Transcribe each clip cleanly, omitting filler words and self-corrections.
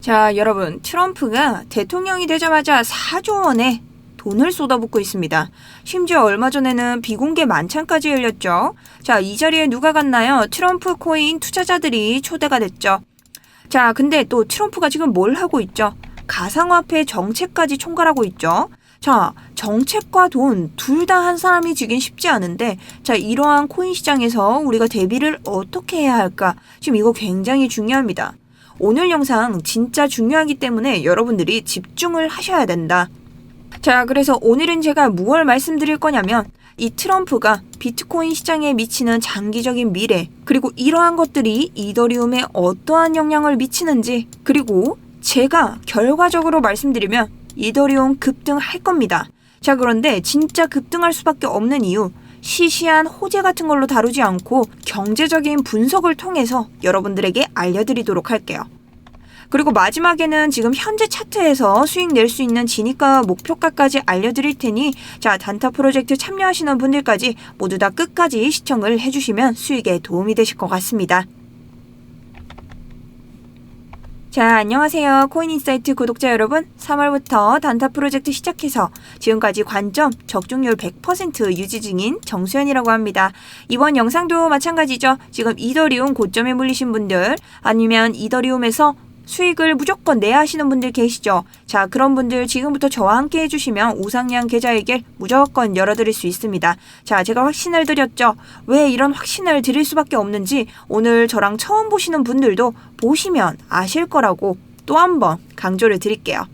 자, 여러분, 트럼프가 대통령이 되자마자 4조 원의 돈을 쏟아붓고 있습니다. 심지어 얼마 전에는 비공개 만찬까지 열렸죠. 자, 이 자리에 누가 갔나요? 트럼프 코인 투자자들이 초대가 됐죠. 자, 근데 또 트럼프가 지금 뭘 하고 있죠? 가상화폐 정책까지 총괄하고 있죠. 자, 정책과 돈 둘 다 한 사람이 지긴 쉽지 않은데, 자, 이러한 코인 시장에서 우리가 대비를 어떻게 해야 할까? 지금 이거 굉장히 중요합니다. 오늘 영상 진짜 중요하기 때문에 여러분들이 집중을 하셔야 된다. 자, 그래서 오늘은 제가 무엇을 말씀드릴 거냐면 이 트럼프가 비트코인 시장에 미치는 장기적인 미래, 그리고 이러한 것들이 이더리움에 어떠한 영향을 미치는지, 그리고 제가 결과적으로 말씀드리면 이더리움 급등할 겁니다. 자, 그런데 진짜 급등할 수밖에 없는 이유, 시시한 호재 같은 걸로 다루지 않고 경제적인 분석을 통해서 여러분들에게 알려드리도록 할게요. 그리고 마지막에는 지금 현재 차트에서 수익 낼 수 있는 진입가 목표가까지 알려드릴 테니, 자, 단타 프로젝트 참여하시는 분들까지 모두 다 끝까지 시청을 해주시면 수익에 도움이 되실 것 같습니다. 자, 안녕하세요. 코인인사이트 구독자 여러분, 3월부터 단타 프로젝트 시작해서 지금까지 관점 적중률 100% 유지 중인 정수연이라고 합니다. 이번 영상도 마찬가지죠. 지금 이더리움 고점에 물리신 분들, 아니면 이더리움에서 수익을 무조건 내야 하시는 분들 계시죠. 자, 그런 분들 지금부터 저와 함께 해주시면 우상향 계좌이길 무조건 열어드릴 수 있습니다. 자, 제가 확신을 드렸죠. 왜 이런 확신을 드릴 수밖에 없는지 오늘 저랑 처음 보시는 분들도 보시면 아실 거라고 또 한 번 강조를 드릴게요.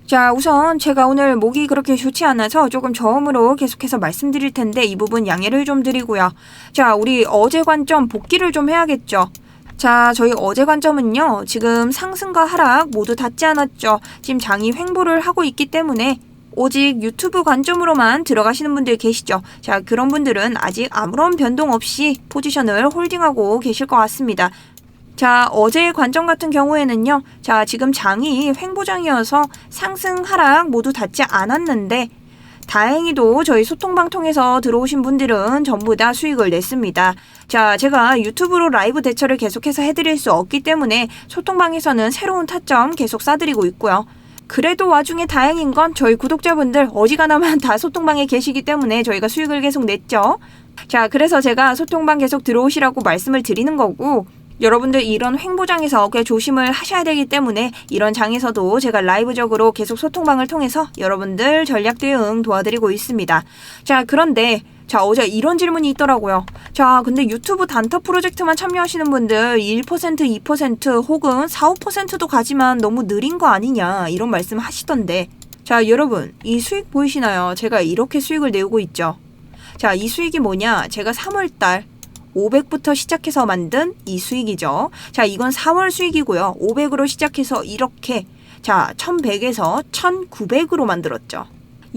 자, 우선 제가 오늘 목이 그렇게 좋지 않아서 조금 저음으로 계속해서 말씀드릴 텐데 이 부분 양해를 좀 드리고요. 자, 우리 어제 관점 복기를 좀 해야겠죠. 자, 저희 어제 관점은요, 지금 상승과 하락 모두 닿지 않았죠. 지금 장이 횡보를 하고 있기 때문에 오직 유튜브 관점으로만 들어가시는 분들 계시죠. 자, 그런 분들은 아직 아무런 변동 없이 포지션을 홀딩하고 계실 것 같습니다. 자, 어제의 관점 같은 경우에는요, 자, 지금 장이 횡보장이어서 상승, 하락 모두 닿지 않았는데 다행히도 저희 소통방 통해서 들어오신 분들은 전부 다 수익을 냈습니다. 자, 제가 유튜브로 라이브 대처를 계속해서 해드릴 수 없기 때문에 소통방에서는 새로운 타점 계속 쏴드리고 있고요. 그래도 와중에 다행인 건 저희 구독자분들 어지간하면 다 소통방에 계시기 때문에 저희가 수익을 계속 냈죠. 자, 그래서 제가 소통방 계속 들어오시라고 말씀을 드리는 거고, 여러분들 이런 횡보장에서 꽤 조심을 하셔야 되기 때문에 이런 장에서도 제가 라이브적으로 계속 소통방을 통해서 여러분들 전략 대응 도와드리고 있습니다. 자, 그런데 자, 어제 이런 질문이 있더라고요. 자, 근데 유튜브 단타 프로젝트만 참여하시는 분들 1%, 2% 혹은 4, 5%도 가지만 너무 느린 거 아니냐 이런 말씀 하시던데, 자, 여러분 이 수익 보이시나요? 제가 이렇게 수익을 내고 있죠. 자, 이 수익이 뭐냐? 제가 3월달 500부터 시작해서 만든 이 수익이죠. 자, 이건 4월 수익이고요. 500으로 시작해서 이렇게, 자, 1100에서 1900으로 만들었죠.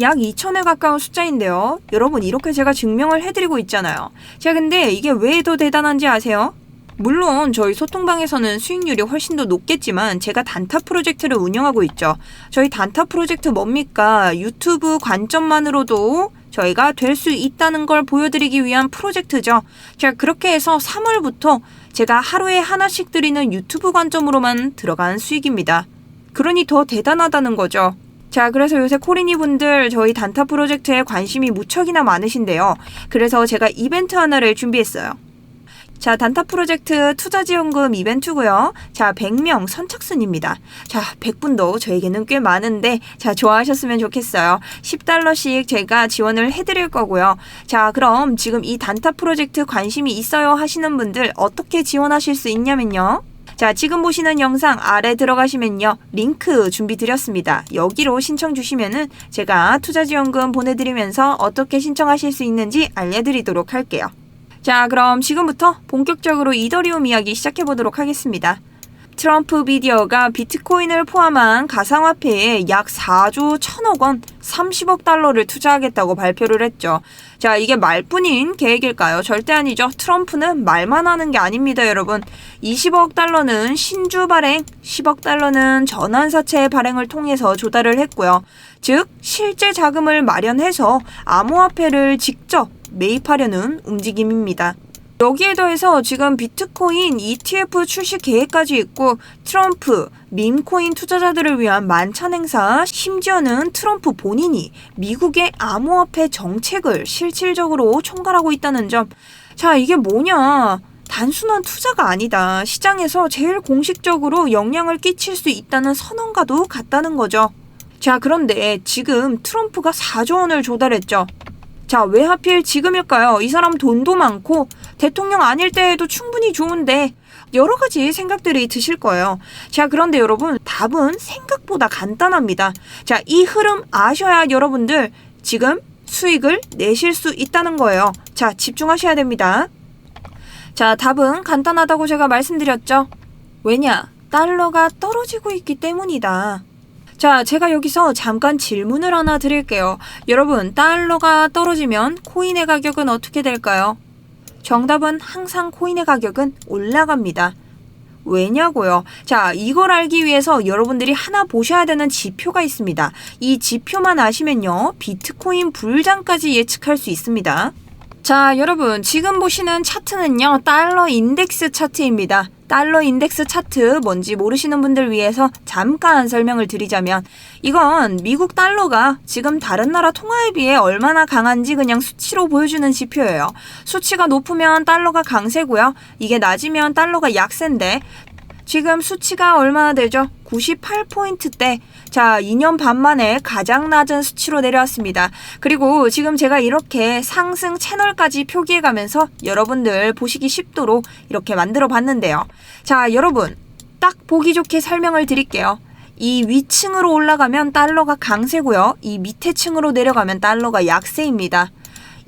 약 2000에 가까운 숫자인데요. 여러분, 이렇게 제가 증명을 해드리고 있잖아요. 자, 근데 이게 왜 더 대단한지 아세요? 물론 저희 소통방에서는 수익률이 훨씬 더 높겠지만 제가 단타 프로젝트를 운영하고 있죠. 저희 단타 프로젝트 뭡니까? 유튜브 관점만으로도 저희가 될 수 있다는 걸 보여드리기 위한 프로젝트죠. 자, 그렇게 해서 3월부터 제가 하루에 하나씩 드리는 유튜브 관점으로만 들어간 수익입니다. 그러니 더 대단하다는 거죠. 자, 그래서 요새 코리니 분들 저희 단타 프로젝트에 관심이 무척이나 많으신데요. 그래서 제가 이벤트 하나를 준비했어요. 자, 단타 프로젝트 투자지원금 이벤트고요. 자, 100명 선착순입니다. 자, 100분도 저에게는 꽤 많은데, 자, 좋아하셨으면 좋겠어요. $10씩 제가 지원을 해드릴 거고요. 자, 그럼 지금 이 단타 프로젝트 관심이 있어요 하시는 분들 어떻게 지원하실 수 있냐면요. 자, 지금 보시는 영상 아래 들어가시면요, 링크 준비 드렸습니다. 여기로 신청 주시면은 제가 투자지원금 보내드리면서 어떻게 신청하실 수 있는지 알려드리도록 할게요. 자, 그럼 지금부터 본격적으로 이더리움 이야기 시작해보도록 하겠습니다. 트럼프 미디어가 비트코인을 포함한 가상화폐에 약 4조 1000억 원, 30억 달러를 투자하겠다고 발표를 했죠. 자, 이게 말뿐인 계획일까요? 절대 아니죠. 트럼프는 말만 하는 게 아닙니다, 여러분. 20억 달러는 신주 발행, 10억 달러는 전환사채 발행을 통해서 조달을 했고요. 즉, 실제 자금을 마련해서 암호화폐를 직접 매입하려는 움직임입니다. 여기에 더해서 지금 비트코인 ETF 출시 계획까지 있고 트럼프, 밈코인 투자자들을 위한 만찬 행사, 심지어는 트럼프 본인이 미국의 암호화폐 정책을 실질적으로 총괄하고 있다는 점. 자, 이게 뭐냐? 단순한 투자가 아니다. 시장에서 제일 공식적으로 영향을 끼칠 수 있다는 선언과도 같다는 거죠. 자, 그런데 지금 트럼프가 4조 원을 조달했죠. 자, 왜 하필 지금일까요? 이 사람 돈도 많고 대통령 아닐 때에도 충분히 좋은데 여러 가지 생각들이 드실 거예요. 자, 그런데 여러분, 답은 생각보다 간단합니다. 자, 이 흐름 아셔야 여러분들 지금 수익을 내실 수 있다는 거예요. 자, 집중하셔야 됩니다. 자, 답은 간단하다고 제가 말씀드렸죠. 왜냐? 달러가 떨어지고 있기 때문이다. 자, 제가 여기서 잠깐 질문을 하나 드릴게요. 여러분, 달러가 떨어지면 코인의 가격은 어떻게 될까요? 정답은 항상 코인의 가격은 올라갑니다. 왜냐고요? 자, 이걸 알기 위해서 여러분들이 하나 보셔야 되는 지표가 있습니다. 이 지표만 아시면요, 비트코인 불장까지 예측할 수 있습니다. 자, 여러분, 지금 보시는 차트는요, 달러 인덱스 차트입니다. 달러 인덱스 차트 뭔지 모르시는 분들 위해서 잠깐 설명을 드리자면, 이건 미국 달러가 지금 다른 나라 통화에 비해 얼마나 강한지 그냥 수치로 보여주는 지표예요. 수치가 높으면 달러가 강세고요. 이게 낮으면 달러가 약세인데, 지금 수치가 얼마나 되죠? 98포인트대. 자, 2년 반 만에 가장 낮은 수치로 내려왔습니다. 그리고 지금 제가 이렇게 상승 채널까지 표기해가면서 여러분들 보시기 쉽도록 이렇게 만들어 봤는데요. 자, 여러분, 딱 보기 좋게 설명을 드릴게요. 이 위층으로 올라가면 달러가 강세고요. 이 밑에 층으로 내려가면 달러가 약세입니다.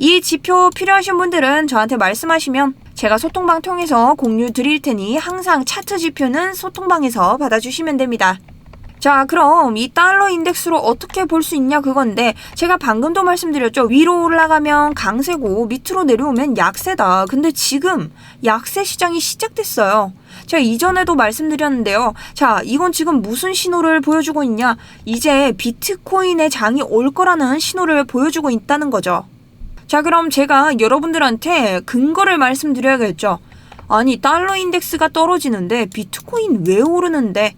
이 지표 필요하신 분들은 저한테 말씀하시면 제가 소통방 통해서 공유 드릴 테니 항상 차트 지표는 소통방에서 받아주시면 됩니다. 자, 그럼 이 달러 인덱스로 어떻게 볼 수 있냐 그건데, 제가 방금도 말씀드렸죠. 위로 올라가면 강세고 밑으로 내려오면 약세다. 근데 지금 약세 시장이 시작됐어요. 제가 이전에도 말씀드렸는데요. 자, 이건 지금 무슨 신호를 보여주고 있냐? 이제 비트코인의 장이 올 거라는 신호를 보여주고 있다는 거죠. 자, 그럼 제가 여러분들한테 근거를 말씀드려야겠죠. 아니, 달러 인덱스가 떨어지는데 비트코인 왜 오르는데?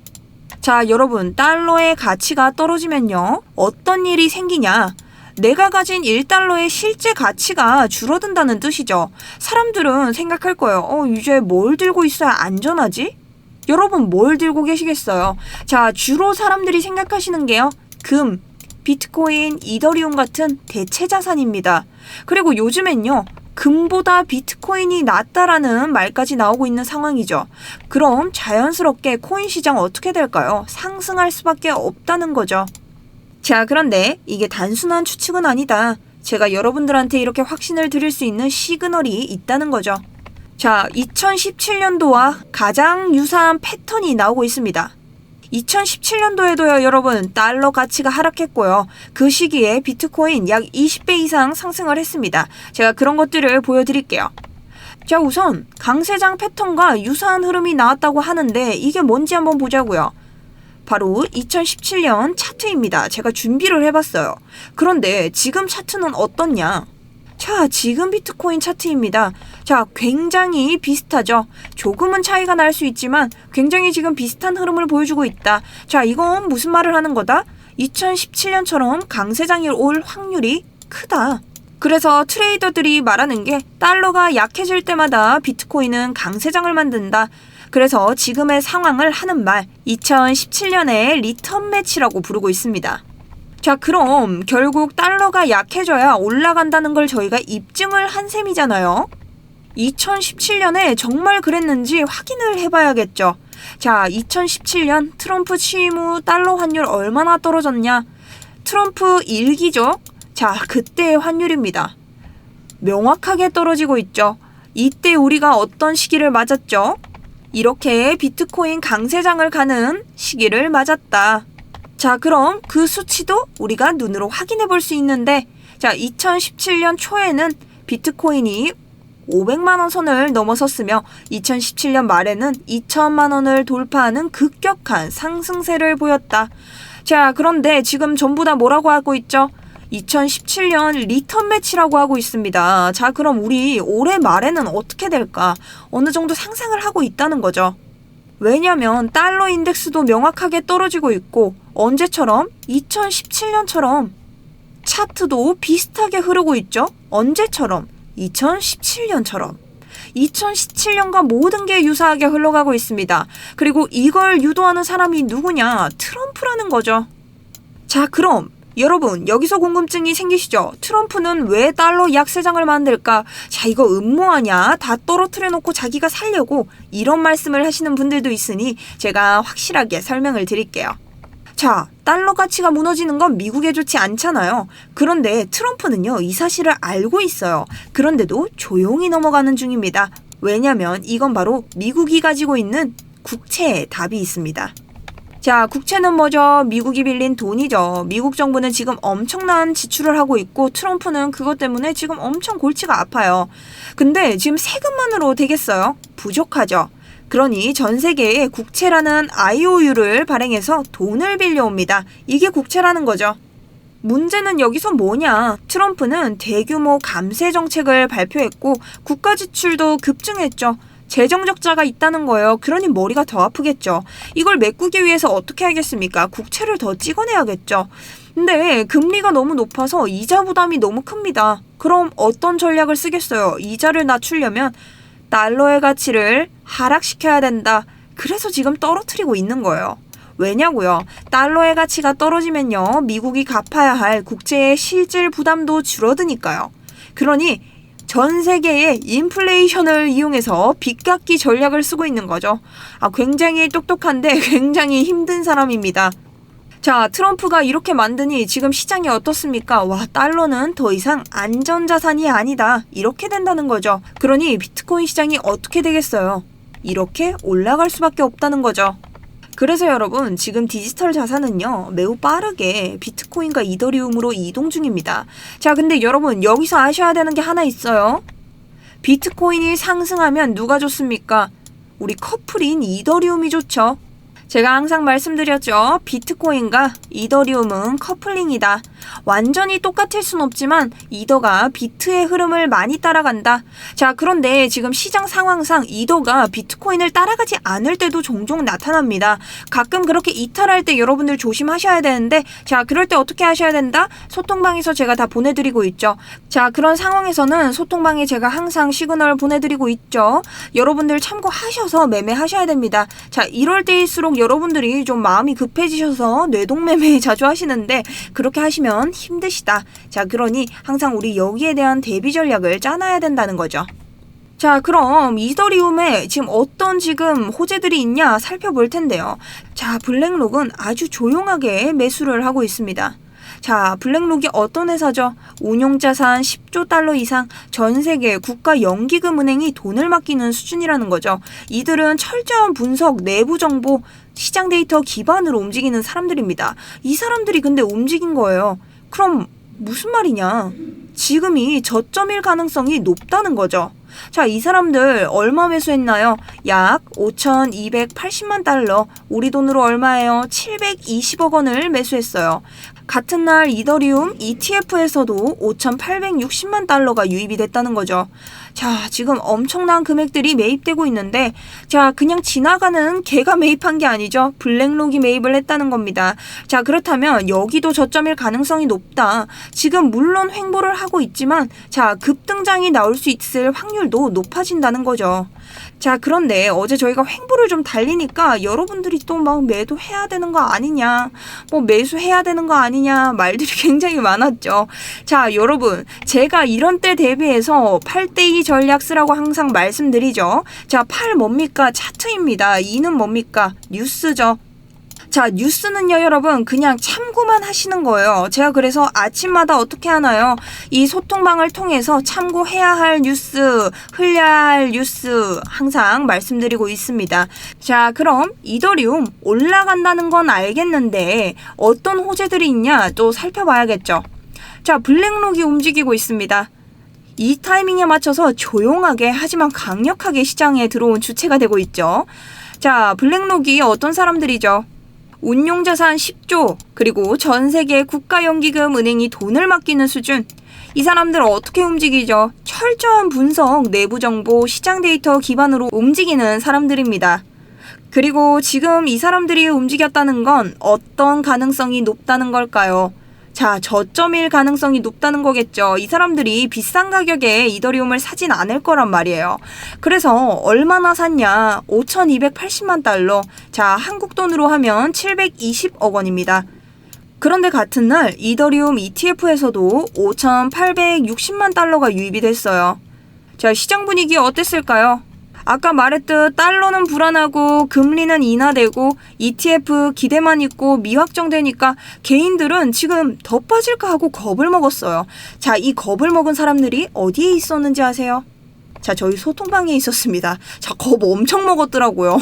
자, 여러분, 달러의 가치가 떨어지면요, 어떤 일이 생기냐? 내가 가진 1달러의 실제 가치가 줄어든다는 뜻이죠. 사람들은 생각할 거예요. 이제 뭘 들고 있어야 안전하지? 여러분, 뭘 들고 계시겠어요? 자, 주로 사람들이 생각하시는 게요, 금, 비트코인, 이더리움 같은 대체 자산입니다. 그리고 요즘엔요, 금보다 비트코인이 낫다라는 말까지 나오고 있는 상황이죠. 그럼 자연스럽게 코인 시장 어떻게 될까요? 상승할 수밖에 없다는 거죠. 자, 그런데 이게 단순한 추측은 아니다. 제가 여러분들한테 이렇게 확신을 드릴 수 있는 시그널이 있다는 거죠. 자, 2017년도와 가장 유사한 패턴이 나오고 있습니다. 2017년도에도요, 여러분, 달러 가치가 하락했고요. 그 시기에 비트코인 약 20배 이상 상승을 했습니다. 제가 그런 것들을 보여드릴게요. 자, 우선 강세장 패턴과 유사한 흐름이 나왔다고 하는데 이게 뭔지 한번 보자고요. 바로 2017년 차트입니다. 제가 준비를 해봤어요. 그런데 지금 차트는 어떻냐? 자, 지금 비트코인 차트입니다. 자, 굉장히 비슷하죠. 조금은 차이가 날 수 있지만 굉장히 지금 비슷한 흐름을 보여주고 있다. 자, 이건 무슨 말을 하는 거다? 2017년처럼 강세장이 올 확률이 크다. 그래서 트레이더들이 말하는 게 달러가 약해질 때마다 비트코인은 강세장을 만든다. 그래서 지금의 상황을 하는 말, 2017년의 리턴 매치라고 부르고 있습니다. 자, 그럼 결국 달러가 약해져야 올라간다는 걸 저희가 입증을 한 셈이잖아요. 2017년에 정말 그랬는지 확인을 해봐야겠죠. 자, 2017년 트럼프 취임 후 달러 환율 얼마나 떨어졌냐? 트럼프 1기죠? 자, 그때의 환율입니다. 명확하게 떨어지고 있죠. 이때 우리가 어떤 시기를 맞았죠? 이렇게 비트코인 강세장을 가는 시기를 맞았다. 자, 그럼 그 수치도 우리가 눈으로 확인해 볼 수 있는데, 자, 2017년 초에는 비트코인이 500만 원 선을 넘어섰으며 2017년 말에는 2천만 원을 돌파하는 급격한 상승세를 보였다. 자, 그런데 지금 전부 다 뭐라고 하고 있죠? 2017년 리턴 매치라고 하고 있습니다. 자, 그럼 우리 올해 말에는 어떻게 될까? 어느 정도 상상을 하고 있다는 거죠. 왜냐면 달러 인덱스도 명확하게 떨어지고 있고 언제처럼? 2017년처럼 차트도 비슷하게 흐르고 있죠? 언제처럼? 2017년처럼. 2017년과 모든 게 유사하게 흘러가고 있습니다. 그리고 이걸 유도하는 사람이 누구냐? 트럼프라는 거죠. 자, 그럼 여러분 여기서 궁금증이 생기시죠? 트럼프는 왜 달러 약세장을 만들까? 자, 이거 음모하냐? 다 떨어뜨려 놓고 자기가 살려고 이런 말씀을 하시는 분들도 있으니 제가 확실하게 설명을 드릴게요. 자, 달러 가치가 무너지는 건 미국에 좋지 않잖아요. 그런데 트럼프는요, 이 사실을 알고 있어요. 그런데도 조용히 넘어가는 중입니다. 왜냐면 이건 바로 미국이 가지고 있는 국채에 답이 있습니다. 자, 국채는 뭐죠? 미국이 빌린 돈이죠. 미국 정부는 지금 엄청난 지출을 하고 있고 트럼프는 그것 때문에 지금 엄청 골치가 아파요. 근데 지금 세금만으로 되겠어요? 부족하죠. 그러니 전 세계에 국채라는 IOU를 발행해서 돈을 빌려옵니다. 이게 국채라는 거죠. 문제는 여기서 뭐냐? 트럼프는 대규모 감세 정책을 발표했고 국가 지출도 급증했죠. 재정 적자가 있다는 거예요. 그러니 머리가 더 아프겠죠. 이걸 메꾸기 위해서 어떻게 하겠습니까? 국채를 더 찍어내야겠죠. 근데 금리가 너무 높아서 이자 부담이 너무 큽니다. 그럼 어떤 전략을 쓰겠어요? 이자를 낮추려면 달러의 가치를 하락시켜야 된다. 그래서 지금 떨어뜨리고 있는 거예요. 왜냐고요? 달러의 가치가 떨어지면요, 미국이 갚아야 할 국채의 실질 부담도 줄어드니까요. 그러니 전 세계의 인플레이션을 이용해서 빚 갚기 전략을 쓰고 있는 거죠. 굉장히 똑똑한데 굉장히 힘든 사람입니다. 자, 트럼프가 이렇게 만드니 지금 시장이 어떻습니까? 와, 달러는 더 이상 안전자산이 아니다. 이렇게 된다는 거죠. 그러니 비트코인 시장이 어떻게 되겠어요? 이렇게 올라갈 수밖에 없다는 거죠. 그래서 여러분, 지금 디지털 자산은요, 매우 빠르게 비트코인과 이더리움으로 이동 중입니다. 자, 근데 여러분, 여기서 아셔야 되는 게 하나 있어요. 비트코인이 상승하면 누가 좋습니까? 우리 커플인 이더리움이 좋죠. 제가 항상 말씀드렸죠. 비트코인과 이더리움은 커플링이다. 완전히 똑같을 순 없지만 이더가 비트의 흐름을 많이 따라간다. 자, 그런데 지금 시장 상황상 이더가 비트코인을 따라가지 않을 때도 종종 나타납니다. 가끔 그렇게 이탈할 때 여러분들 조심하셔야 되는데, 자, 그럴 때 어떻게 하셔야 된다? 소통방에서 제가 다 보내드리고 있죠. 자, 그런 상황에서는 소통방에 제가 항상 시그널 보내드리고 있죠. 여러분들 참고하셔서 매매하셔야 됩니다. 자, 이럴 때일수록 여러분들이 좀 마음이 급해지셔서 뇌동매매 자주 하시는데 그렇게 하시면 힘드시다. 자, 그러니 항상 우리 여기에 대한 대비 전략을 짜놔야 된다는 거죠. 자, 그럼 이더리움에 지금 어떤 지금 호재들이 있냐 살펴볼 텐데요. 자, 블랙록은 아주 조용하게 매수를 하고 있습니다. 자, 블랙록이 어떤 회사죠? 운용자산 10조 달러 이상, 전 세계 국가 연기금은행이 돈을 맡기는 수준이라는 거죠. 이들은 철저한 분석, 내부 정보, 시장 데이터 기반으로 움직이는 사람들입니다. 이 사람들이 근데 움직인 거예요. 그럼 무슨 말이냐? 지금이 저점일 가능성이 높다는 거죠. 자, 이 사람들 얼마 매수했나요? 약 5,280만 달러, 우리 돈으로 얼마예요? 720억 원을 매수했어요. 같은 날 이더리움 ETF에서도 5,860만 달러가 유입이 됐다는 거죠. 자, 지금 엄청난 금액들이 매입되고 있는데, 자, 그냥 지나가는 개가 매입한 게 아니죠. 블랙록이 매입을 했다는 겁니다. 자, 그렇다면 여기도 저점일 가능성이 높다. 지금 물론 횡보를 하고 있지만, 자, 급등장이 나올 수 있을 확률도 높아진다는 거죠. 자, 그런데 어제 저희가 횡보를 좀 달리니까 여러분들이 또 막 매도해야 되는 거 아니냐, 뭐 매수해야 되는 거 아니냐 말들이 굉장히 많았죠. 자, 여러분, 제가 이런 때 대비해서 8대2 전략 쓰라고 항상 말씀드리죠. 자, 8 뭡니까? 차트입니다. 2는 뭡니까? 뉴스죠. 자, 뉴스는요, 여러분, 그냥 참고만 하시는 거예요. 제가 그래서 아침마다 어떻게 하나요? 이 소통방을 통해서 참고해야 할 뉴스, 흘려야 할 뉴스 항상 말씀드리고 있습니다. 자, 그럼 이더리움 올라간다는 건 알겠는데 어떤 호재들이 있냐 또 살펴봐야겠죠. 자, 블랙록이 움직이고 있습니다. 이 타이밍에 맞춰서 조용하게 하지만 강력하게 시장에 들어온 주체가 되고 있죠. 자, 블랙록이 어떤 사람들이죠? 운용자산 10조, 그리고 전 세계 국가연기금 은행이 돈을 맡기는 수준. 이 사람들 어떻게 움직이죠? 철저한 분석, 내부 정보, 시장 데이터 기반으로 움직이는 사람들입니다. 그리고 지금 이 사람들이 움직였다는 건 어떤 가능성이 높다는 걸까요? 자, 저점일 가능성이 높다는 거겠죠. 이 사람들이 비싼 가격에 이더리움을 사진 않을 거란 말이에요. 그래서 얼마나 샀냐? 5,280만 달러. 자, 한국 돈으로 하면 720억 원입니다. 그런데 같은 날 이더리움 ETF에서도 5,860만 달러가 유입이 됐어요. 자, 시장 분위기 어땠을까요? 아까 말했듯 달러는 불안하고 금리는 인하되고 ETF 기대만 있고 미확정되니까 개인들은 지금 더 빠질까 하고 겁을 먹었어요. 자, 이 겁을 먹은 사람들이 어디에 있었는지 아세요? 자, 저희 소통방에 있었습니다. 자, 겁 엄청 먹었더라고요.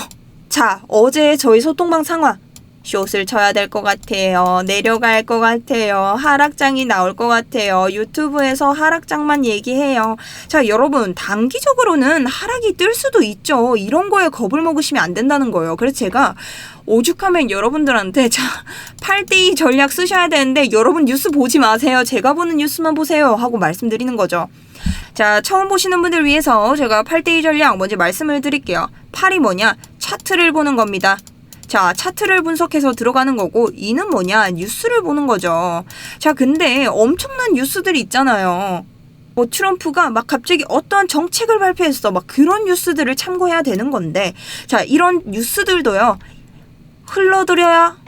자, 어제 저희 소통방 상황. 숏을 쳐야 될 것 같아요. 내려갈 것 같아요. 하락장이 나올 것 같아요. 유튜브에서 하락장만 얘기해요. 자, 여러분, 단기적으로는 하락이 뜰 수도 있죠. 이런 거에 겁을 먹으시면 안 된다는 거예요. 그래서 제가 오죽하면 여러분들한테 8대2 전략 쓰셔야 되는데 여러분 뉴스 보지 마세요. 제가 보는 뉴스만 보세요 하고 말씀드리는 거죠. 자, 처음 보시는 분들 위해서 제가 8대2 전략 먼저 말씀을 드릴게요. 8이 뭐냐? 차트를 보는 겁니다. 자, 차트를 분석해서 들어가는 거고, 이는 뭐냐? 뉴스를 보는 거죠. 자, 근데 엄청난 뉴스들이 있잖아요. 뭐 트럼프가 막 갑자기 어떠한 정책을 발표했어. 막 그런 뉴스들을 참고해야 되는 건데, 자, 이런 뉴스들도요, 흘러들여야.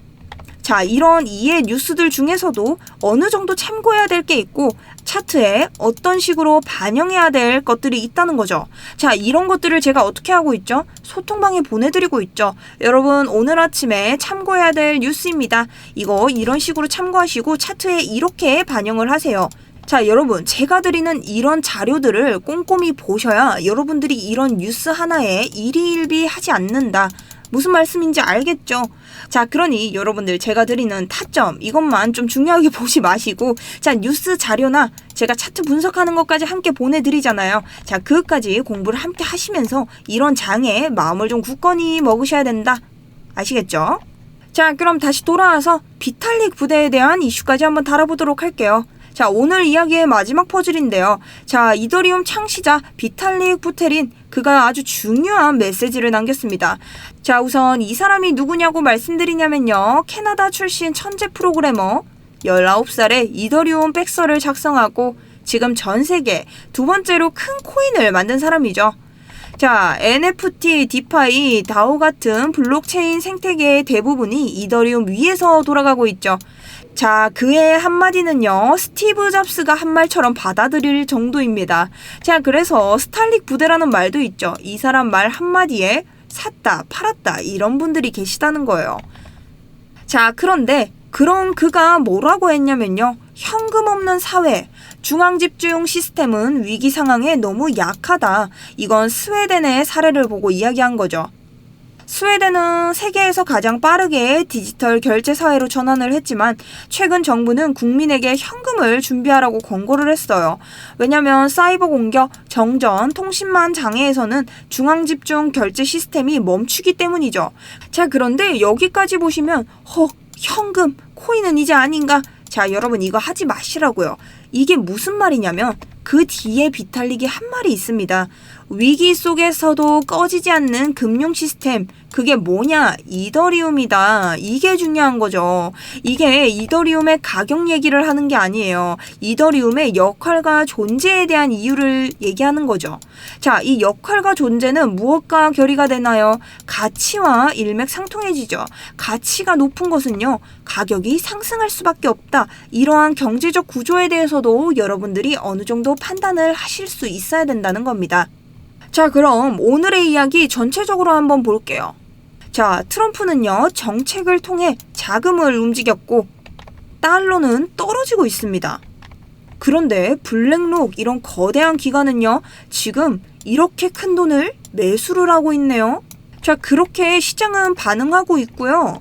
자, 이런 이해 뉴스들 중에서도 어느 정도 참고해야 될 게 있고, 차트에 어떤 식으로 반영해야 될 것들이 있다는 거죠. 자, 이런 것들을 제가 어떻게 하고 있죠? 소통방에 보내드리고 있죠. 여러분, 오늘 아침에 참고해야 될 뉴스입니다. 이거 이런 식으로 참고하시고 차트에 이렇게 반영을 하세요. 자, 여러분, 제가 드리는 이런 자료들을 꼼꼼히 보셔야 여러분들이 이런 뉴스 하나에 일희일비하지 않는다. 무슨 말씀인지 알겠죠? 자, 그러니 여러분들 제가 드리는 타점 이것만 좀 중요하게 보지 마시고, 자, 뉴스 자료나 제가 차트 분석하는 것까지 함께 보내드리잖아요. 자, 그것까지 공부를 함께 하시면서 이런 장에 마음을 좀 굳건히 먹으셔야 된다. 아시겠죠? 자, 그럼 다시 돌아와서 비탈릭 부대에 대한 이슈까지 한번 다뤄보도록 할게요. 자, 오늘 이야기의 마지막 퍼즐인데요. 자, 이더리움 창시자 비탈릭 부테린, 그가 아주 중요한 메시지를 남겼습니다. 자, 우선 이 사람이 누구냐고 말씀드리냐면요. 캐나다 출신 천재 프로그래머, 19살에 이더리움 백서를 작성하고 지금 전 세계 두 번째로 큰 코인을 만든 사람이죠. 자, NFT, 디파이, 다오 같은 블록체인 생태계의 대부분이 이더리움 위에서 돌아가고 있죠. 자, 그의 한마디는요, 스티브 잡스가 한 말처럼 받아들일 정도입니다. 자, 그래서 스탈릭 부대라는 말도 있죠. 이 사람 말 한마디에 샀다, 팔았다 이런 분들이 계시다는 거예요. 자, 그런데 그런 그가 뭐라고 했냐면요. 현금 없는 사회, 중앙집중 시스템은 위기 상황에 너무 약하다. 이건 스웨덴의 사례를 보고 이야기한 거죠. 스웨덴은 세계에서 가장 빠르게 디지털 결제 사회로 전환을 했지만 최근 정부는 국민에게 현금을 준비하라고 권고를 했어요. 왜냐하면 사이버 공격, 정전, 통신망 장애에서는 중앙집중 결제 시스템이 멈추기 때문이죠. 자, 그런데 여기까지 보시면 현금, 코인은 이제 아닌가? 자, 여러분 이거 하지 마시라고요. 이게 무슨 말이냐면 그 뒤에 비탈릭이 한 말이 있습니다. 위기 속에서도 꺼지지 않는 금융 시스템, 그게 뭐냐? 이더리움이다. 이게 중요한 거죠. 이게 이더리움의 가격 얘기를 하는 게 아니에요. 이더리움의 역할과 존재에 대한 이유를 얘기하는 거죠. 자, 이 역할과 존재는 무엇과 결의가 되나요? 가치와 일맥상통해지죠. 가치가 높은 것은요, 가격이 상승할 수밖에 없다. 이러한 경제적 구조에 대해서도 여러분들이 어느 정도 판단을 하실 수 있어야 된다는 겁니다. 자, 그럼 오늘의 이야기 전체적으로 한번 볼게요. 자, 트럼프는요, 정책을 통해 자금을 움직였고 달러는 떨어지고 있습니다. 그런데 블랙록 이런 거대한 기관은요, 지금 이렇게 큰 돈을 매수를 하고 있네요. 자, 그렇게 시장은 반응하고 있고요.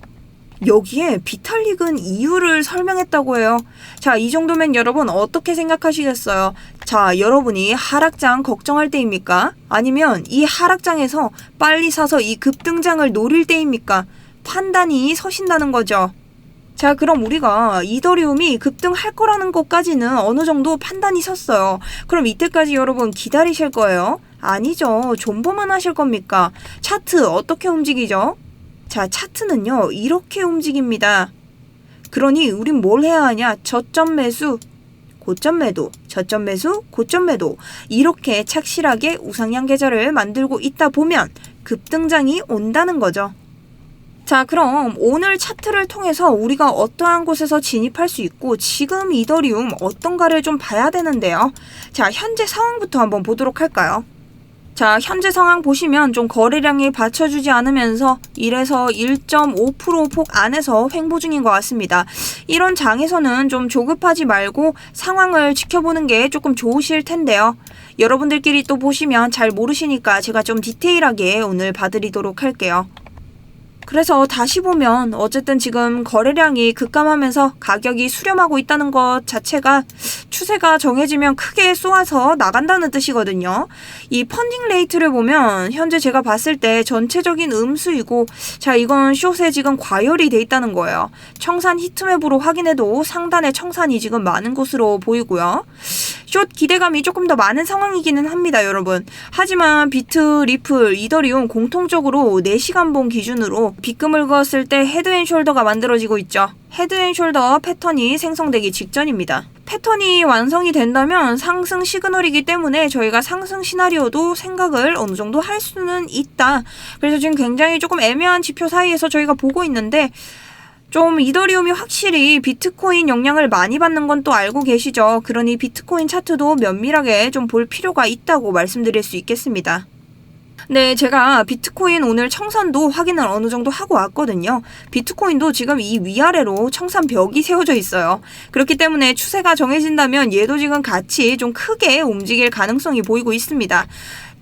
여기에 비탈릭은 이유를 설명했다고 해요. 자, 이 정도면 여러분 어떻게 생각하시겠어요? 자, 여러분이 하락장 걱정할 때입니까? 아니면 이 하락장에서 빨리 사서 이 급등장을 노릴 때입니까? 판단이 서신다는 거죠. 자, 그럼 우리가 이더리움이 급등할 거라는 것까지는 어느 정도 판단이 섰어요. 그럼 이때까지 여러분 기다리실 거예요? 아니죠. 존버만 하실 겁니까? 차트 어떻게 움직이죠? 자, 차트는요, 이렇게 움직입니다. 그러니 우린 뭘 해야 하냐? 저점 매수, 고점 매도, 저점 매수, 고점 매도, 이렇게 착실하게 우상향 계좌를 만들고 있다 보면 급등장이 온다는 거죠. 자, 그럼 오늘 차트를 통해서 우리가 어떠한 곳에서 진입할 수 있고 지금 이더리움 어떤가를 좀 봐야 되는데요. 자, 현재 상황부터 한번 보도록 할까요? 자, 현재 상황 보시면 좀 거래량이 받쳐주지 않으면서 1에서 1.5% 폭 안에서 횡보 중인 것 같습니다. 이런 장에서는 좀 조급하지 말고 상황을 지켜보는 게 조금 좋으실 텐데요. 여러분들끼리 또 보시면 잘 모르시니까 제가 좀 디테일하게 오늘 봐드리도록 할게요. 그래서 다시 보면 어쨌든 지금 거래량이 급감하면서 가격이 수렴하고 있다는 것 자체가 추세가 정해지면 크게 쏘아서 나간다는 뜻이거든요. 이 펀딩 레이트를 보면 현재 제가 봤을 때 전체적인 음수이고, 자, 이건 숏에 지금 과열이 돼 있다는 거예요. 청산 히트맵으로 확인해도 상단에 청산이 지금 많은 것으로 보이고요. 숏 기대감이 조금 더 많은 상황이기는 합니다, 여러분. 하지만 비트, 리플, 이더리움 공통적으로 4시간봉 기준으로 빗금을 그었을 때 헤드앤숄더가 만들어지고 있죠. 헤드앤숄더 패턴이 생성되기 직전입니다. 패턴이 완성이 된다면 상승 시그널이기 때문에 저희가 상승 시나리오도 생각을 어느 정도 할 수는 있다. 그래서 지금 굉장히 조금 애매한 지표 사이에서 저희가 보고 있는데, 좀 이더리움이 확실히 비트코인 영향을 많이 받는 건 또 알고 계시죠? 그러니 비트코인 차트도 면밀하게 좀 볼 필요가 있다고 말씀드릴 수 있겠습니다. 네, 제가 비트코인 오늘 청산도 확인을 어느 정도 하고 왔거든요. 비트코인도 지금 이 위아래로 청산 벽이 세워져 있어요. 그렇기 때문에 추세가 정해진다면 얘도 지금 같이 좀 크게 움직일 가능성이 보이고 있습니다.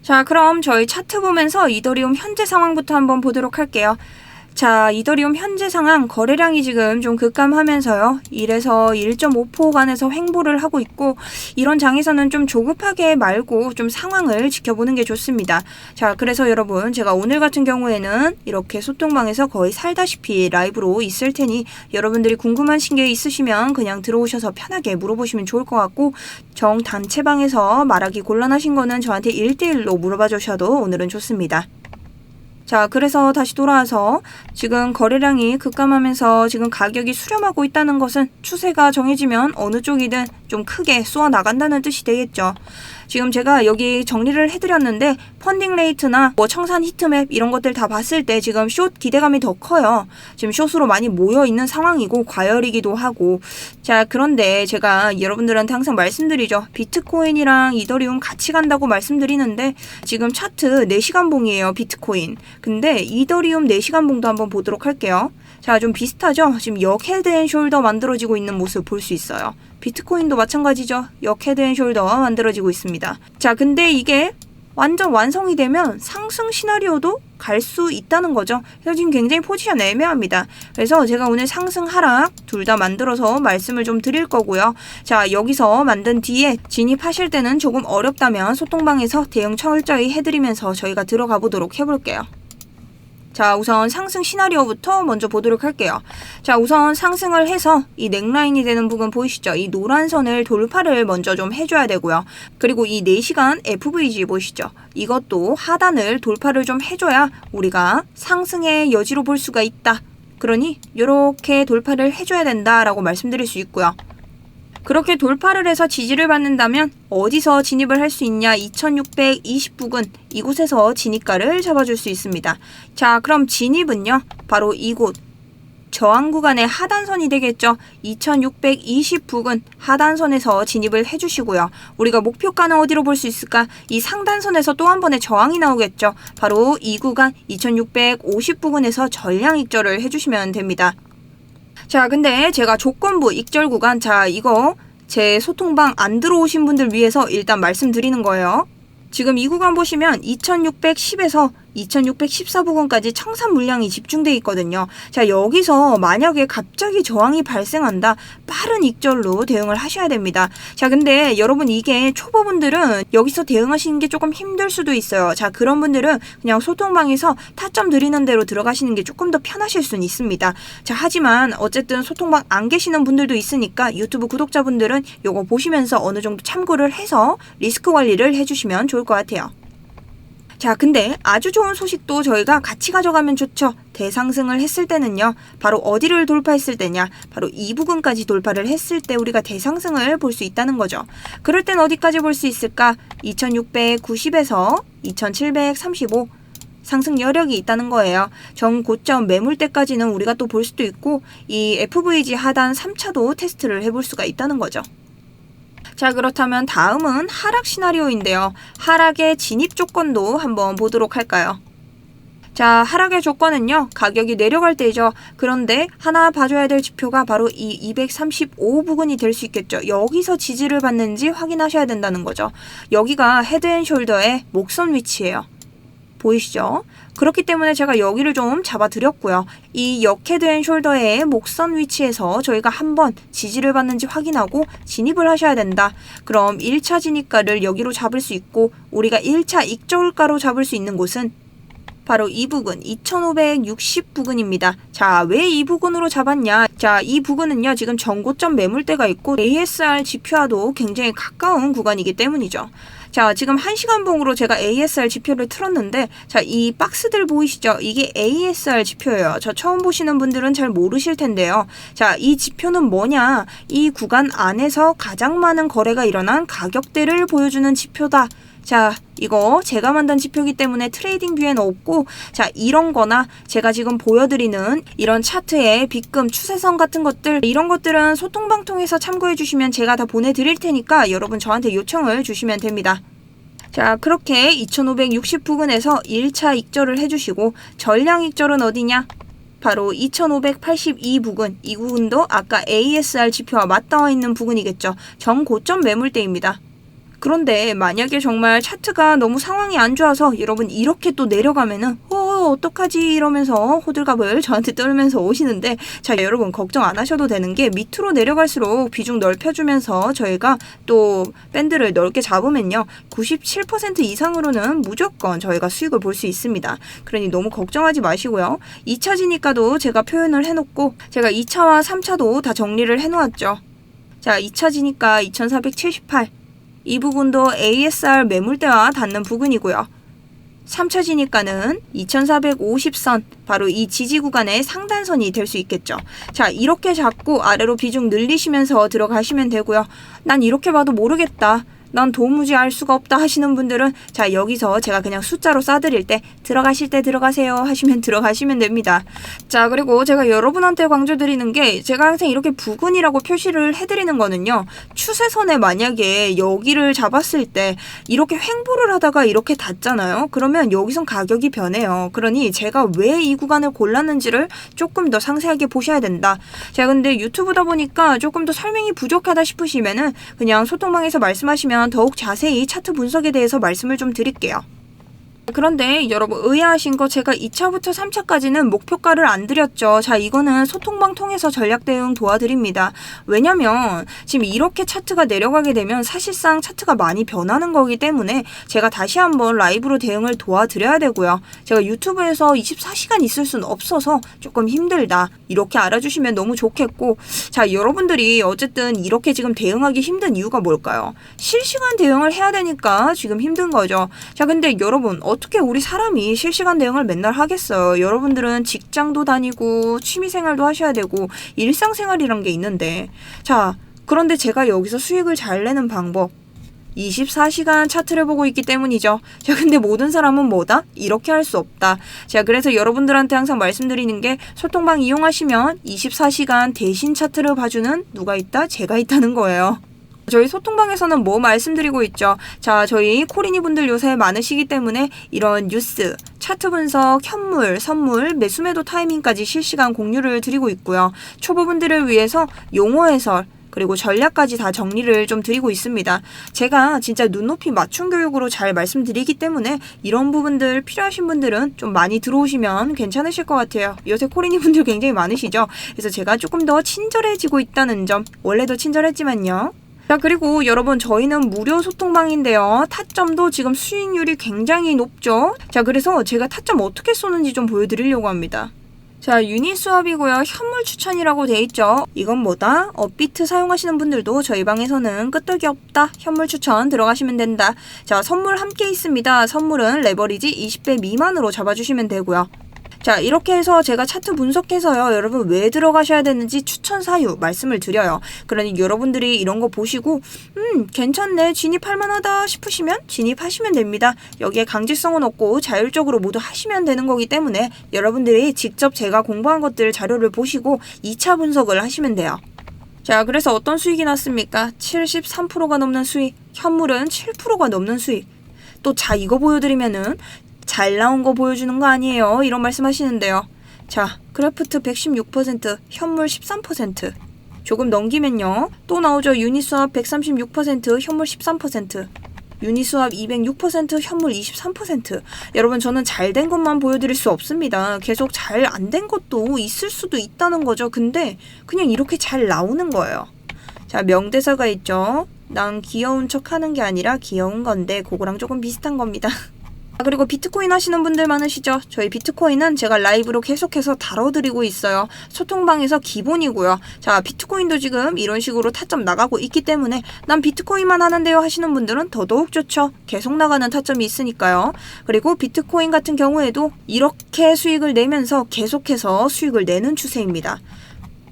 자, 그럼 저희 차트 보면서 이더리움 현재 상황부터 한번 보도록 할게요. 자, 이더리움 현재 상황 거래량이 지금 좀 급감하면서요. 1에서 1.5% 간에서 횡보를 하고 있고, 이런 장에서는 좀 조급하게 말고 좀 상황을 지켜보는 게 좋습니다. 자, 그래서 여러분 제가 오늘 같은 경우에는 이렇게 소통방에서 거의 살다시피 라이브로 있을 테니 여러분들이 궁금하신 게 있으시면 그냥 들어오셔서 편하게 물어보시면 좋을 것 같고, 정 단체방에서 말하기 곤란하신 거는 저한테 1대1로 물어봐 주셔도 오늘은 좋습니다. 자, 그래서 다시 돌아와서 지금 거래량이 급감하면서 지금 가격이 수렴하고 있다는 것은 추세가 정해지면 어느 쪽이든 좀 크게 쏘아 나간다는 뜻이 되겠죠. 지금 제가 여기 정리를 해드렸는데 펀딩 레이트나 뭐 청산 히트맵 이런 것들 다 봤을 때 지금 숏 기대감이 더 커요. 지금 숏으로 많이 모여있는 상황이고 과열이기도 하고. 자, 그런데 제가 여러분들한테 항상 말씀드리죠. 비트코인이랑 이더리움 같이 간다고 말씀드리는데 지금 차트 4시간 봉이에요, 비트코인. 근데 이더리움 4시간 봉도 한번 보도록 할게요. 자, 좀 비슷하죠? 지금 역 헤드앤숄더 만들어지고 있는 모습 볼 수 있어요. 비트코인도 마찬가지죠. 역 헤드앤숄더 만들어지고 있습니다. 자, 근데 이게 완전 완성이 되면 상승 시나리오도 갈 수 있다는 거죠. 그래서 지금 굉장히 포지션 애매합니다. 그래서 제가 오늘 상승 하락 둘 다 만들어서 말씀을 좀 드릴 거고요. 자, 여기서 만든 뒤에 진입하실 때는 조금 어렵다면 소통방에서 대응 철저히 해드리면서 저희가 들어가 보도록 해볼게요. 자, 우선 상승 시나리오부터 먼저 보도록 할게요. 자, 우선 상승을 해서 이 넥라인이 되는 부분 보이시죠? 이 노란 선을 돌파를 먼저 좀 해줘야 되고요. 그리고 이 4시간 FVG 보이시죠? 이것도 하단을 돌파를 좀 해줘야 우리가 상승의 여지로 볼 수가 있다. 그러니 이렇게 돌파를 해줘야 된다라고 말씀드릴 수 있고요. 그렇게 돌파를 해서 지지를 받는다면 어디서 진입을 할 수 있냐? 2620 부근 이곳에서 진입가를 잡아줄 수 있습니다. 자, 그럼 진입은요, 바로 이곳 저항 구간의 하단선이 되겠죠. 2620 부근 하단선에서 진입을 해주시고요. 우리가 목표가는 어디로 볼 수 있을까? 이 상단선에서 또 한 번의 저항이 나오겠죠. 바로 이 구간 2650 부근에서 전량 익절을 해주시면 됩니다. 자, 근데 제가 조건부 익절 구간, 자, 이거 제 소통방 안 들어오신 분들 위해서 일단 말씀드리는 거예요. 지금 이 구간 보시면 2610에서 2614부근까지 청산 물량이 집중돼 있거든요. 자, 여기서 만약에 갑자기 저항이 발생한다, 빠른 익절로 대응을 하셔야 됩니다. 자, 근데 여러분 이게 초보분들은 여기서 대응하시는 게 조금 힘들 수도 있어요. 자, 그런 분들은 그냥 소통방에서 타점 드리는 대로 들어가시는 게 조금 더 편하실 수는 있습니다. 자, 하지만 어쨌든 소통방 안 계시는 분들도 있으니까 유튜브 구독자분들은 요거 보시면서 어느 정도 참고를 해서 리스크 관리를 해주시면 좋을 것 같아요. 자, 근데 아주 좋은 소식도 저희가 같이 가져가면 좋죠. 대상승을 했을 때는요, 바로 어디를 돌파했을 때냐, 바로 이 부근까지 돌파를 했을 때 우리가 대상승을 볼 수 있다는 거죠. 그럴 땐 어디까지 볼 수 있을까? 2690에서 2735 상승 여력이 있다는 거예요. 정고점 매물대까지는 우리가 또 볼 수도 있고, 이 FVG 하단 3차도 테스트를 해볼 수가 있다는 거죠. 자, 그렇다면 다음은 하락 시나리오인데요. 하락의 진입 조건도 한번 보도록 할까요? 자, 하락의 조건은요, 가격이 내려갈 때죠. 그런데 하나 봐줘야 될 지표가 바로 이 235 부근이 될 수 있겠죠. 여기서 지지를 받는지 확인하셔야 된다는 거죠. 여기가 헤드앤숄더의 목선 위치예요. 보이시죠? 그렇기 때문에 제가 여기를 좀 잡아드렸고요. 이 역헤드앤숄더의 목선 위치에서 저희가 한번 지지를 받는지 확인하고 진입을 하셔야 된다. 그럼 1차 진입가를 여기로 잡을 수 있고, 우리가 1차 익절가로 잡을 수 있는 곳은 바로 이 부근 2560 부근입니다. 자, 왜 이 부근으로 잡았냐? 자, 이 부근은요, 지금 전고점 매물대가 있고 ASR 지표와도 굉장히 가까운 구간이기 때문이죠. 자, 지금 1시간 봉으로 제가 ASR 지표를 틀었는데, 자, 이 박스들 보이시죠? 이게 ASR 지표예요. 저 처음 보시는 분들은 잘 모르실 텐데요. 자, 이 지표는 뭐냐? 이 구간 안에서 가장 많은 거래가 일어난 가격대를 보여주는 지표다. 자, 이거 제가 만든 지표이기 때문에 트레이딩 뷰에는 없고, 자, 이런 거나 제가 지금 보여드리는 이런 차트의 빗금 추세선 같은 것들, 이런 것들은 소통방 통해서 참고해 주시면 제가 다 보내드릴 테니까 여러분 저한테 요청을 주시면 됩니다. 자, 그렇게 2560 부근에서 1차 익절을 해주시고, 전량 익절은 어디냐? 바로 2582 부근, 이 부분도 아까 ASR 지표와 맞닿아 있는 부근이겠죠. 정고점 매물대입니다. 그런데 만약에 정말 차트가 너무 상황이 안 좋아서 여러분 이렇게 또 내려가면은 어떡하지 이러면서 호들갑을 저한테 떨면서 오시는데, 자, 여러분 걱정 안 하셔도 되는 게 밑으로 내려갈수록 비중 넓혀주면서 저희가 또 밴드를 넓게 잡으면요 97% 이상으로는 무조건 저희가 수익을 볼 수 있습니다. 그러니 너무 걱정하지 마시고요. 2차 진입가도 제가 표현을 해놓고, 제가 2차와 3차도 다 정리를 해놓았죠. 자, 2차 진입가 2478, 이 부분도 ASR 매물대와 닿는 부근이고요. 3차 진입가는 2450선, 바로 이 지지 구간의 상단선이 될 수 있겠죠. 자, 이렇게 잡고 아래로 비중 늘리시면서 들어가시면 되고요. 난 이렇게 봐도 모르겠다, 난 도무지 알 수가 없다 하시는 분들은, 자, 여기서 제가 그냥 숫자로 싸드릴 때 들어가실 때 들어가세요 하시면 들어가시면 됩니다. 자, 그리고 제가 여러분한테 강조드리는 게, 제가 항상 이렇게 부근이라고 표시를 해드리는 거는요, 추세선에 만약에 여기를 잡았을 때 이렇게 횡보를 하다가 이렇게 닿잖아요. 그러면 여기선 가격이 변해요. 그러니 제가 왜 이 구간을 골랐는지를 조금 더 상세하게 보셔야 된다. 제가 근데 유튜브다 보니까 조금 더 설명이 부족하다 싶으시면은 그냥 소통방에서 말씀하시면 더욱 자세히 차트 분석에 대해서 말씀을 좀 드릴게요. 그런데 여러분 의아하신 거, 제가 2차부터 3차까지는 목표가를 안 드렸죠. 자, 이거는 소통방 통해서 전략 대응 도와드립니다. 왜냐면 지금 이렇게 차트가 내려가게 되면 사실상 차트가 많이 변하는 거기 때문에 제가 다시 한번 라이브로 대응을 도와드려야 되고요. 제가 유튜브에서 24시간 있을 수는 없어서 조금 힘들다, 이렇게 알아주시면 너무 좋겠고, 자, 여러분들이 어쨌든 이렇게 지금 대응하기 힘든 이유가 뭘까요? 실시간 대응을 해야 되니까 지금 힘든 거죠. 자, 근데 여러분 어떻게 우리 사람이 실시간 대응을 맨날 하겠어요? 여러분들은 직장도 다니고 취미생활도 하셔야 되고 일상생활이란 게 있는데, 자, 그런데 제가 여기서 수익을 잘 내는 방법, 24시간 차트를 보고 있기 때문이죠. 자, 근데 모든 사람은 뭐다? 이렇게 할 수 없다. 자, 그래서 여러분들한테 항상 말씀드리는 게, 소통방 이용하시면 24시간 대신 차트를 봐주는 누가 있다? 제가 있다는 거예요. 저희 소통방에서는 뭐 말씀드리고 있죠? 자, 저희 코리니 분들 요새 많으시기 때문에 이런 뉴스, 차트 분석, 현물, 선물, 매수매도 타이밍까지 실시간 공유를 드리고 있고요. 초보분들을 위해서 용어 해설, 그리고 전략까지 다 정리를 좀 드리고 있습니다. 제가 진짜 눈높이 맞춤 교육으로 잘 말씀드리기 때문에 이런 부분들 필요하신 분들은 좀 많이 들어오시면 괜찮으실 것 같아요. 요새 코리니 분들 굉장히 많으시죠? 그래서 제가 조금 더 친절해지고 있다는 점, 원래도 친절했지만요. 자, 그리고 여러분 저희는 무료 소통방인데요. 타점도 지금 수익률이 굉장히 높죠. 자, 그래서 제가 타점 어떻게 쏘는지 좀 보여드리려고 합니다. 자, 유닛 수업이고요. 현물 추천이라고 돼 있죠. 이건 뭐다? 업비트 사용하시는 분들도 저희 방에서는 끄떡이 없다. 현물 추천 들어가시면 된다. 자, 선물 함께 있습니다. 선물은 레버리지 20배 미만으로 잡아주시면 되고요. 자, 이렇게 해서 제가 차트 분석해서요. 여러분 왜 들어가셔야 되는지 추천 사유 말씀을 드려요. 그러니 여러분들이 이런 거 보시고 괜찮네, 진입할 만하다 싶으시면 진입하시면 됩니다. 여기에 강제성은 없고 자율적으로 모두 하시면 되는 거기 때문에 여러분들이 직접 제가 공부한 것들 자료를 보시고 2차 분석을 하시면 돼요. 자, 그래서 어떤 수익이 났습니까? 73%가 넘는 수익, 현물은 7%가 넘는 수익. 또 자, 이거 보여드리면은 잘 나온 거 보여주는 거 아니에요? 이런 말씀 하시는데요. 자, 크래프트 116%, 현물 13%. 조금 넘기면요. 또 나오죠. 유닛 수합 136%, 현물 13%. 유닛 수합 206%, 현물 23%. 여러분 저는 잘 된 것만 보여드릴 수 없습니다. 계속 잘 안 된 것도 있을 수도 있다는 거죠. 근데 그냥 이렇게 잘 나오는 거예요. 자, 명대사가 있죠. 난 귀여운 척 하는 게 아니라 귀여운 건데 그거랑 조금 비슷한 겁니다. 그리고 비트코인 하시는 분들 많으시죠? 저희 비트코인은 제가 라이브로 계속해서 다뤄드리고 있어요. 소통방에서 기본이고요. 자, 비트코인도 지금 이런 식으로 타점 나가고 있기 때문에 난 비트코인만 하는데요 하시는 분들은 더더욱 좋죠. 계속 나가는 타점이 있으니까요. 그리고 비트코인 같은 경우에도 이렇게 수익을 내면서 계속해서 수익을 내는 추세입니다.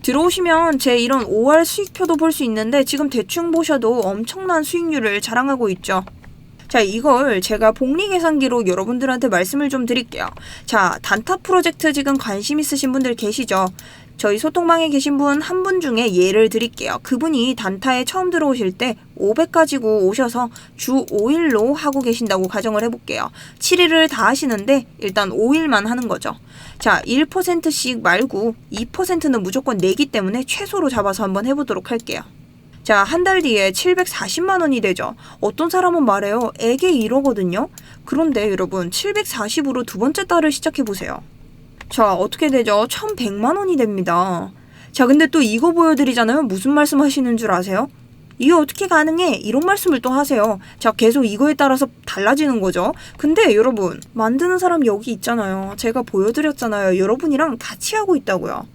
들어오시면 제 이런 5월 수익표도 볼 수 있는데 지금 대충 보셔도 엄청난 수익률을 자랑하고 있죠. 자, 이걸 제가 복리계산기로 여러분들한테 말씀을 좀 드릴게요. 자, 단타 프로젝트 지금 관심 있으신 분들 계시죠? 저희 소통방에 계신 분 한 분 중에 예를 드릴게요. 그분이 단타에 처음 들어오실 때 500 가지고 오셔서 주 5일로 하고 계신다고 가정을 해볼게요. 7일을 다 하시는데 일단 5일만 하는 거죠. 자, 1%씩 말고 2%는 무조건 내기 때문에 최소로 잡아서 한번 해보도록 할게요. 자, 한 달 뒤에 740만 원이 되죠. 어떤 사람은 말해요. 에게 이러거든요. 그런데 여러분 740으로 두 번째 달을 시작해보세요. 자, 어떻게 되죠? 1100만 원이 됩니다. 자, 근데 또 이거 보여드리잖아요. 무슨 말씀 하시는 줄 아세요? 이게 어떻게 가능해? 이런 말씀을 또 하세요. 자, 계속 이거에 따라서 달라지는 거죠. 근데 여러분, 만드는 사람 여기 있잖아요. 제가 보여드렸잖아요. 여러분이랑 같이 하고 있다고요.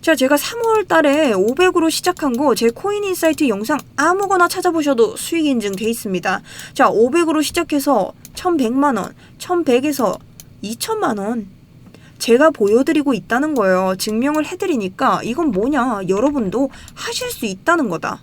자, 제가 3월 달에 500으로 시작한 거 제 코인인사이트 영상 아무거나 찾아보셔도 수익 인증 돼 있습니다. 자, 500으로 시작해서 1100만 원, 1100에서 2000만 원. 제가 보여드리고 있다는 거예요. 증명을 해드리니까 이건 뭐냐, 여러분도 하실 수 있다는 거다.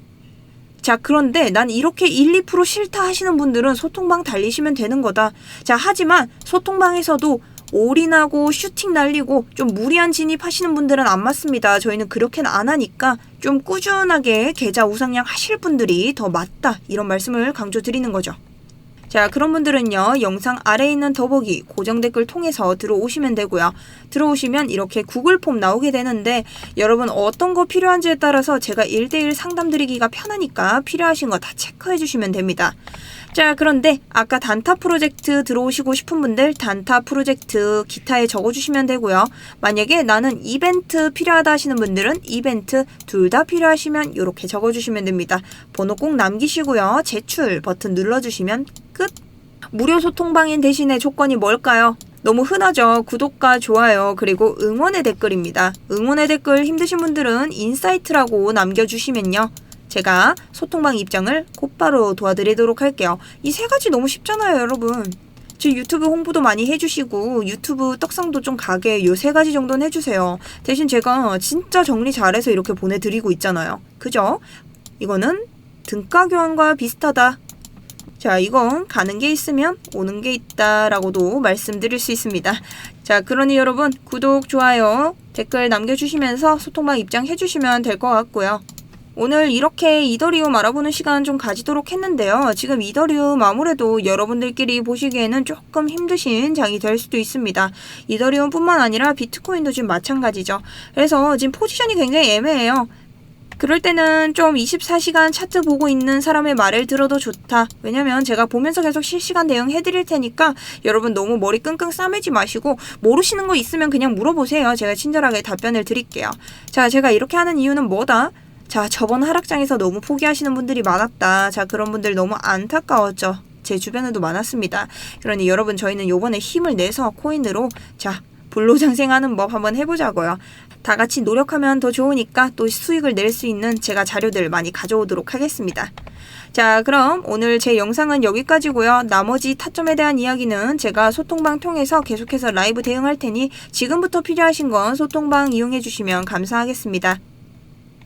자, 그런데 난 이렇게 1, 2% 싫다 하시는 분들은 소통방 달리시면 되는 거다. 자, 하지만 소통방에서도 올인하고 슈팅 날리고 좀 무리한 진입하시는 분들은 안 맞습니다. 저희는 그렇게는 안 하니까 좀 꾸준하게 계좌 우상향 하실 분들이 더 맞다, 이런 말씀을 강조드리는 거죠. 자, 그런 분들은요, 영상 아래에 있는 더보기 고정 댓글 통해서 들어오시면 되고요. 들어오시면 이렇게 구글 폼 나오게 되는데 여러분 어떤 거 필요한지에 따라서 제가 1대1 상담 드리기가 편하니까 필요하신 거 다 체크해 주시면 됩니다. 자, 그런데 아까 단타 프로젝트 들어오시고 싶은 분들 단타 프로젝트 기타에 적어주시면 되고요. 만약에 나는 이벤트 필요하다 하시는 분들은 이벤트 둘 다 필요하시면 이렇게 적어주시면 됩니다. 번호 꼭 남기시고요. 제출 버튼 눌러주시면 끝. 무료 소통방인 대신에 조건이 뭘까요? 너무 흔하죠. 구독과 좋아요 그리고 응원의 댓글입니다. 응원의 댓글 힘드신 분들은 인사이트라고 남겨주시면요, 제가 소통방 입장을 곧바로 도와드리도록 할게요. 이 세 가지 너무 쉽잖아요, 여러분. 제 유튜브 홍보도 많이 해주시고 유튜브 떡상도 좀 가게 요 세 가지 정도는 해주세요. 대신 제가 진짜 정리 잘해서 이렇게 보내드리고 있잖아요. 그죠? 이거는 등가 교환과 비슷하다. 자, 이건 가는 게 있으면 오는 게 있다라고도 말씀드릴 수 있습니다. 자, 그러니 여러분 구독, 좋아요, 댓글 남겨주시면서 소통방 입장해주시면 될 것 같고요. 오늘 이렇게 이더리움 알아보는 시간 좀 가지도록 했는데요. 지금 이더리움 아무래도 여러분들끼리 보시기에는 조금 힘드신 장이 될 수도 있습니다. 이더리움 뿐만 아니라 비트코인도 지금 마찬가지죠. 그래서 지금 포지션이 굉장히 애매해요. 그럴 때는 좀 24시간 차트 보고 있는 사람의 말을 들어도 좋다. 왜냐면 제가 보면서 계속 실시간 대응 해드릴 테니까 여러분 너무 머리 끙끙 싸매지 마시고 모르시는 거 있으면 그냥 물어보세요. 제가 친절하게 답변을 드릴게요. 자, 제가 이렇게 하는 이유는 뭐다? 자, 저번 하락장에서 너무 포기하시는 분들이 많았다. 자, 그런 분들 너무 안타까웠죠. 제 주변에도 많았습니다. 그러니 여러분 저희는 요번에 힘을 내서 코인으로 자, 불로장생하는 법 한번 해보자고요. 다 같이 노력하면 더 좋으니까 또 수익을 낼 수 있는 제가 자료들 많이 가져오도록 하겠습니다. 자, 그럼 오늘 제 영상은 여기까지고요. 나머지 타점에 대한 이야기는 제가 소통방 통해서 계속해서 라이브 대응할 테니 지금부터 필요하신 건 소통방 이용해 주시면 감사하겠습니다.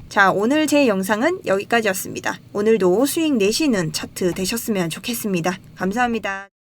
자, 오늘 제 영상은 여기까지였습니다. 오늘도 수익 내시는 차트 되셨으면 좋겠습니다. 감사합니다.